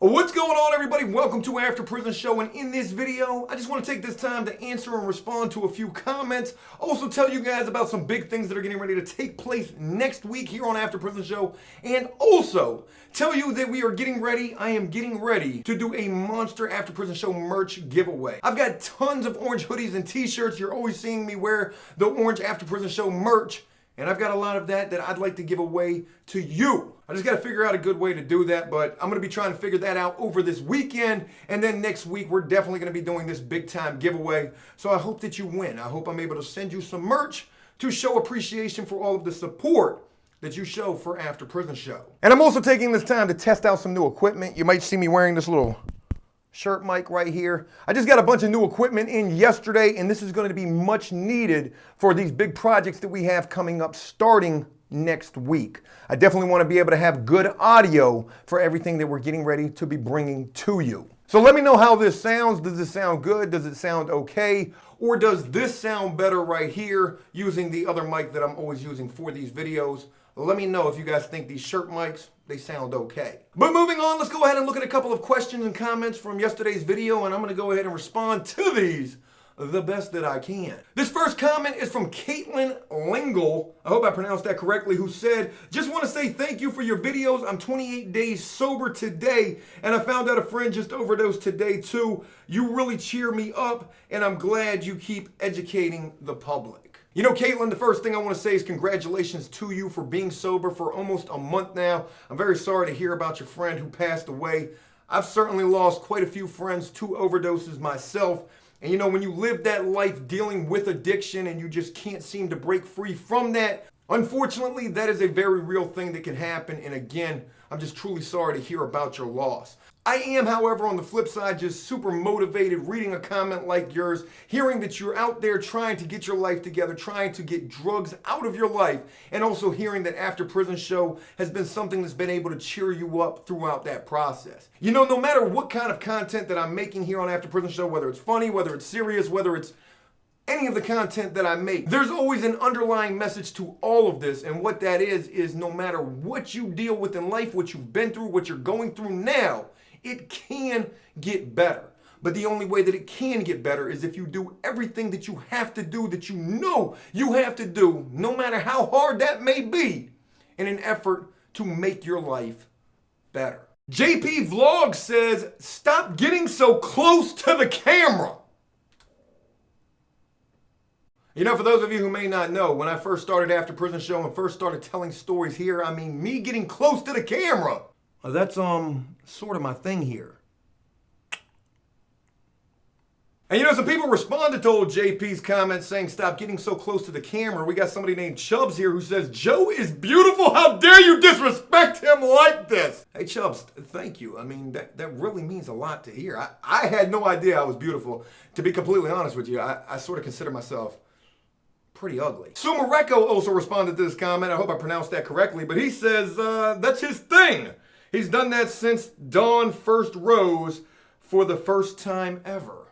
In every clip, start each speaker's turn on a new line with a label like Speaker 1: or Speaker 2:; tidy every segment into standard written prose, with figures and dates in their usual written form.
Speaker 1: What's going on, everybody? Welcome to After Prison Show, and in this video I just want to take this time to answer and respond to a few comments. Also tell you guys about some big things that are getting ready to take place next week here on After Prison Show, and also tell you that we are getting ready. I am getting ready to do a monster After Prison Show merch giveaway. I've got tons of orange hoodies and t-shirts. You're always seeing me wear the orange After Prison Show merch, and I've got a lot of that I'd like to give away to you. I just got to figure out a good way to do that, but I'm going to be trying to figure that out over this weekend, and then next week we're definitely going to be doing this big time giveaway. So I hope that you win. I hope I'm able to send you some merch to show appreciation for all of the support that you show for After Prison Show. And I'm also taking this time to test out some new equipment. You might see me wearing this little shirt mic right here. I just got a bunch of new equipment in yesterday, and this is going to be much needed for these big projects that we have coming up starting next week. I definitely want to be able to have good audio for everything that we're getting ready to be bringing to you. So let me know how this sounds. Does it sound good? Does it sound okay? Or does this sound better right here using the other mic that I'm always using for these videos? Let me know if you guys think these shirt mics, they sound okay. But moving on, let's go ahead and look at a couple of questions and comments from yesterday's video, and I'm going to go ahead and respond to these the best that I can. This first comment is from Caitlin Lingle, I hope I pronounced that correctly, who said, just want to say thank you for your videos. I'm 28 days sober today, and I found out a friend just overdosed today too. You really cheer me up, and I'm glad you keep educating the public. You know, Caitlin, the first thing I want to say is congratulations to you for being sober for almost a month now. I'm very sorry to hear about your friend who passed away. I've certainly lost quite a few friends to overdoses myself. And you know, when you live that life dealing with addiction and you just can't seem to break free from that, unfortunately, that is a very real thing that can happen. And again, I'm just truly sorry to hear about your loss. I am, however, on the flip side, just super motivated reading a comment like yours, hearing that you're out there trying to get your life together, trying to get drugs out of your life, and also hearing that After Prison Show has been something that's been able to cheer you up throughout that process. You know, no matter what kind of content that I'm making here on After Prison Show, whether it's funny, whether it's serious, whether it's any of the content that I make, there's always an underlying message to all of this, and what that is no matter what you deal with in life, what you've been through, what you're going through now, it can get better. But the only way that it can get better is if you do everything that you have to do, that you know you have to do, no matter how hard that may be, in an effort to make your life better. JP Vlog says, stop getting so close to the camera. You know, for those of you who may not know, when I first started After Prison Show and first started telling stories here, I mean, me getting close to the camera, that's sort of my thing here. And you know, some people responded to old JP's comments saying, stop getting so close to the camera. We got somebody named Chubbs here who says, Joe is beautiful. How dare you disrespect him like this? Hey, Chubbs, thank you. I mean, that really means a lot to hear. I had no idea I was beautiful. To be completely honest with you, I sort of consider myself pretty ugly. Sumareko also responded to this comment. I hope I pronounced that correctly, but he says, that's his thing. He's done that since Dawn first rose for the first time ever.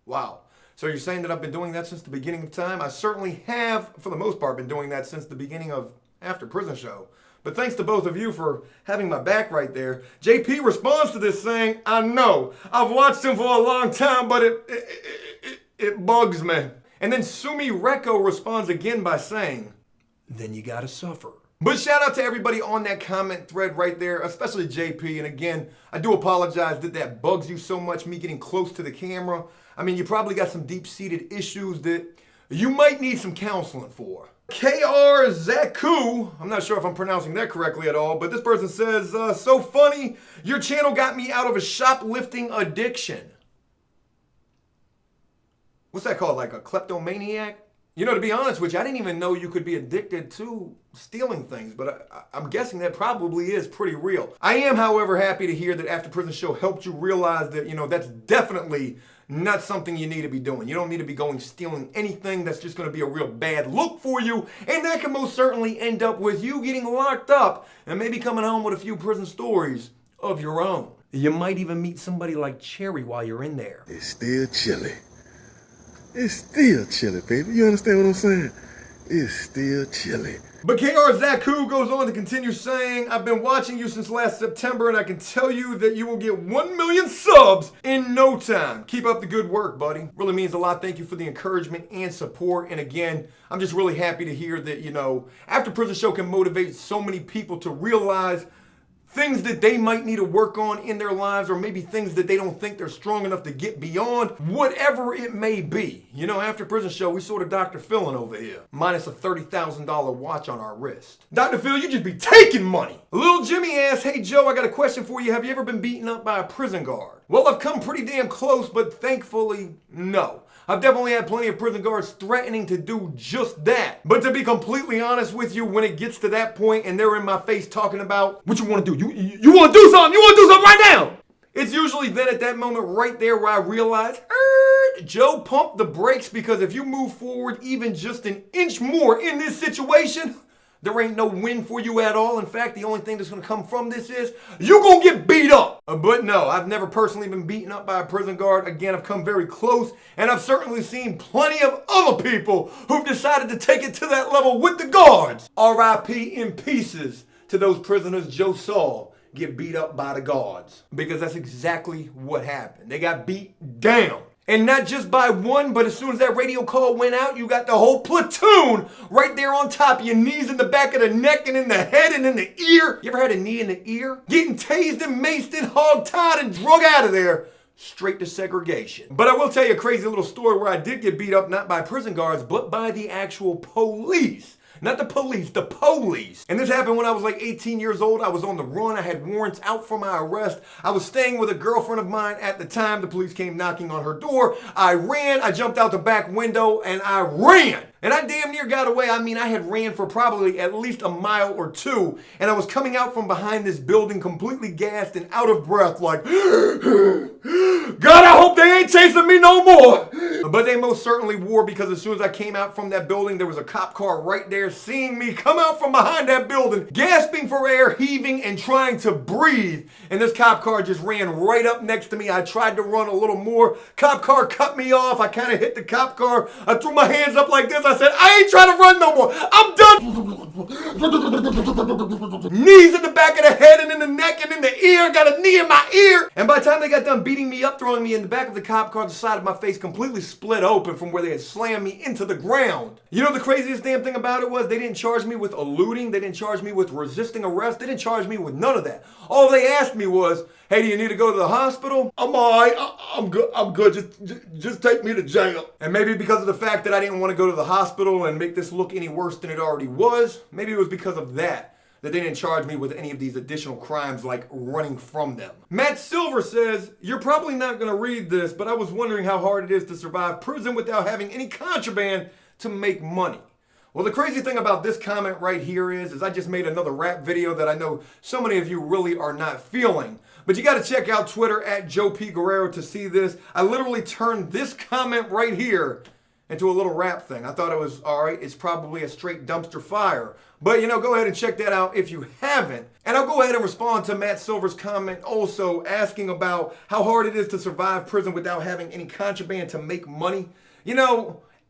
Speaker 1: Wow. So you're saying that I've been doing that since the beginning of time? I certainly have, for the most part, been doing that since the beginning of After Prison Show. But thanks to both of you for having my back right there. JP responds to this saying, I know, I've watched him for a long time, but it bugs me. And then Sumi Reko responds again by saying, then you gotta suffer. But shout out to everybody on that comment thread right there, especially JP. And again, I do apologize that bugs you so much, me getting close to the camera. I mean, you probably got some deep-seated issues that you might need some counseling for. KR Zaku, I'm not sure if I'm pronouncing that correctly at all, but this person says, so funny, your channel got me out of a shoplifting addiction. What's that called, like a kleptomaniac? You know, to be honest with you, I didn't even know you could be addicted to stealing things, but I'm guessing that probably is pretty real. I am, however, happy to hear that After Prison Show helped you realize that, you know, that's definitely not something you need to be doing. You don't need to be going stealing anything. That's just going to be a real bad look for you, and that can most certainly end up with you getting locked up and maybe coming home with a few prison stories of your own. You might even meet somebody like Cherry while you're in there.
Speaker 2: It's still chilly. It's still chilly, baby. You understand what I'm saying? It's still chilly.
Speaker 1: But KR Zaku goes on to continue saying, I've been watching you since last September and I can tell you that you will get 1 million subs in no time. Keep up the good work, buddy. Really means a lot. Thank you for the encouragement and support. And again, I'm just really happy to hear that, After Prison Show can motivate so many people to realize things that they might need to work on in their lives, or maybe things that they don't think they're strong enough to get beyond, whatever it may be. After Prison Show, we sort of Dr. Philin over here, minus a $30,000 watch on our wrist. Dr. Phil, you just be taking money. Little Jimmy asks, hey Joe, I got a question for you. Have you ever been beaten up by a prison guard? Well, I've come pretty damn close, but thankfully, no. I've definitely had plenty of prison guards threatening to do just that. But to be completely honest with you, when it gets to that point and they're in my face talking about, what you want to do? You want to do something? You want to do something right now? It's usually then at that moment right there where I realize, Joe, pump the brakes, because if you move forward even just an inch more in this situation, there ain't no win for you at all. In fact, the only thing that's going to come from this is you going to get beat up. But no, I've never personally been beaten up by a prison guard. Again, I've come very close, and I've certainly seen plenty of other people who've decided to take it to that level with the guards. R.I.P. in pieces to those prisoners Joe saw get beat up by the guards, because that's exactly what happened. They got beat down. And not just by one, but as soon as that radio call went out, you got the whole platoon right there on top of your knees, in the back of the neck and in the head and in the ear. You ever had a knee in the ear? Getting tased and maced and hog-tied and drug out of there, straight to segregation. But I will tell you a crazy little story where I did get beat up, not by prison guards, but by the actual police. Not the police, the police. And this happened when I was like 18 years old. I was on the run. I had warrants out for my arrest. I was staying with a girlfriend of mine at the time. The police came knocking on her door. I ran. I jumped out the back window and I ran. And I damn near got away. I mean, I had ran for probably at least a mile or two. And I was coming out from behind this building completely gassed and out of breath, like, God, I hope they ain't chasing me no more. But they most certainly were, because as soon as I came out from that building, there was a cop car right there seeing me come out from behind that building, gasping for air, heaving, and trying to breathe. And this cop car just ran right up next to me. I tried to run a little more. Cop car cut me off. I kind of hit the cop car. I threw my hands up like this. I said, I ain't trying to run no more. I'm done. Knees in the back of the head and in the neck and in the ear. Got a knee in my ear. And by the time they got done beating me up, throwing me in the back of the cop car, the side of my face completely split open from where they had slammed me into the ground. You know the craziest damn thing about it was they didn't charge me with eluding. They didn't charge me with resisting arrest. They didn't charge me with none of that. All they asked me was, hey, do you need to go to the hospital? I'm all right. I'm good. Just take me to jail. And maybe because of the fact that I didn't want to go to the hospital and make this look any worse than it already was, maybe it was because of that they didn't charge me with any of these additional crimes like running from them. Matt Silver says, you're probably not going to read this, but I was wondering how hard it is to survive prison without having any contraband to make money. Well, the crazy thing about this comment right here is I just made another rap video that I know so many of you really are not feeling. But you got to check out Twitter at joepguerrero to see this. I literally turned this comment right here into a little rap thing. I thought it was, all right, it's probably a straight dumpster fire. But, go ahead and check that out if you haven't. And I'll go ahead and respond to Matt Silver's comment also asking about how hard it is to survive prison without having any contraband to make money.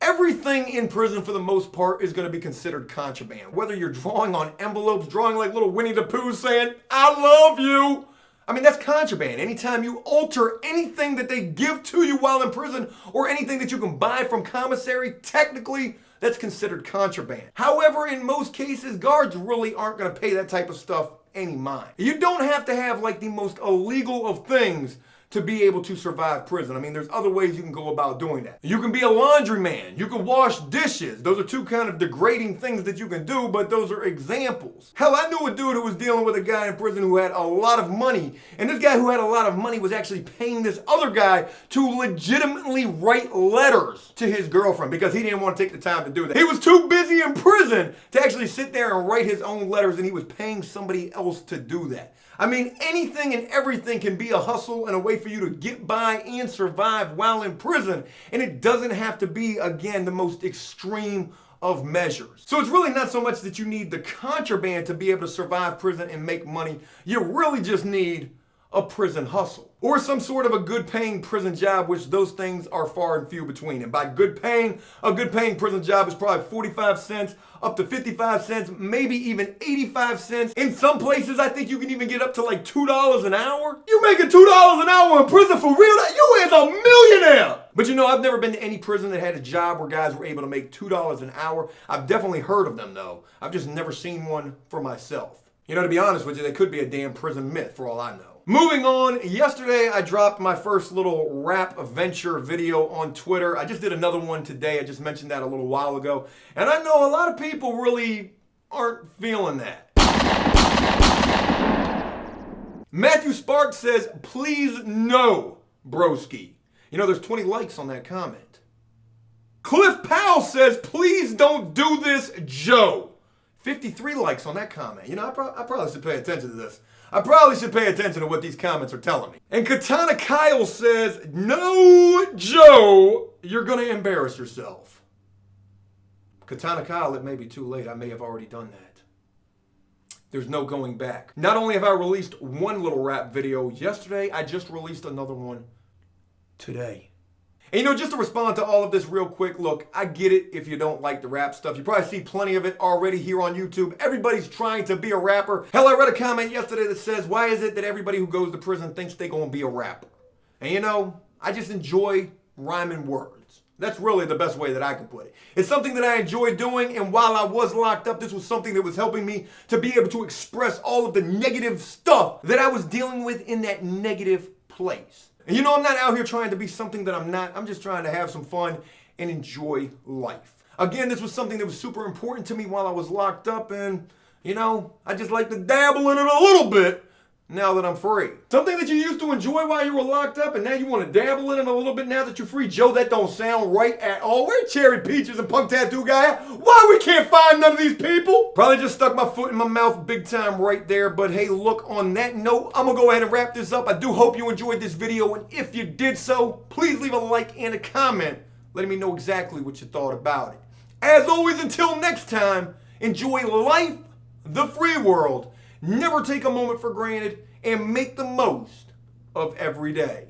Speaker 1: Everything in prison for the most part is going to be considered contraband. Whether you're drawing on envelopes, drawing like little Winnie the Pooh saying, I love you. I mean, that's contraband. Anytime you alter anything that they give to you while in prison or anything that you can buy from commissary, technically, that's considered contraband. However, in most cases, guards really aren't going to pay that type of stuff any mind. You don't have to have like the most illegal of things to be able to survive prison. I mean, there's other ways you can go about doing that. You can be a laundryman. You can wash dishes. Those are two kind of degrading things that you can do, but those are examples. Hell, I knew a dude who was dealing with a guy in prison who had a lot of money, and this guy who had a lot of money was actually paying this other guy to legitimately write letters to his girlfriend because he didn't want to take the time to do that. He was too busy in prison to actually sit there and write his own letters, and he was paying somebody else to do that. I mean, anything and everything can be a hustle and a way for you to get by and survive while in prison. And it doesn't have to be, again, the most extreme of measures. So it's really not so much that you need the contraband to be able to survive prison and make money. You really just need a prison hustle or some sort of a good paying prison job, which those things are far and few between. And by good paying, a good paying prison job is probably 45 cents up to 55 cents, maybe even 85 cents. In some places, I think you can even get up to like $2 an hour. You making $2 an hour in prison for real? You is a millionaire. But you know, I've never been to any prison that had a job where guys were able to make $2 an hour. I've definitely heard of them though. I've just never seen one for myself. You know, to be honest with you, they could be a damn prison myth for all I know. Moving on, yesterday I dropped my first little rap venture video on Twitter. I just did another one today. I just mentioned that a little while ago. And I know a lot of people really aren't feeling that. Matthew Sparks says, please no, broski. You know, there's 20 likes on that comment. Cliff Powell says, please don't do this, Joe. 53 likes on that comment. You know, I probably should pay attention to this. I probably should pay attention to what these comments are telling me. And Katana Kyle says, no, Joe, you're going to embarrass yourself. Katana Kyle, it may be too late. I may have already done that. There's no going back. Not only have I released one little rap video yesterday, I just released another one today. And you know, just to respond to all of this real quick, look, I get it if you don't like the rap stuff. You probably see plenty of it already here on YouTube. Everybody's trying to be a rapper. Hell, I read a comment yesterday that says, why is it that everybody who goes to prison thinks they're going to be a rapper? And you know, I just enjoy rhyming words. That's really the best way that I can put it. It's something that I enjoy doing, and while I was locked up, this was something that was helping me to be able to express all of the negative stuff that I was dealing with in that negative place. And you know, I'm not out here trying to be something that I'm not. I'm just trying to have some fun and enjoy life. Again, this was something that was super important to me while I was locked up, and you know, I just like to dabble in it a little bit now that I'm free. Something that you used to enjoy while you were locked up, and now you want to dabble in it a little bit now that you're free. Joe, that don't sound right at all. Where Cherry Peaches and Punk Tattoo Guy at? Why we can't find none of these people? Probably just stuck my foot in my mouth big time right there. But hey, look, on that note, I'm gonna go ahead and wrap this up. I do hope you enjoyed this video, and if you did so, please leave a like and a comment letting me know exactly what you thought about it. As always, until next time, enjoy life, the free world. Never take a moment for granted, and make the most of every day.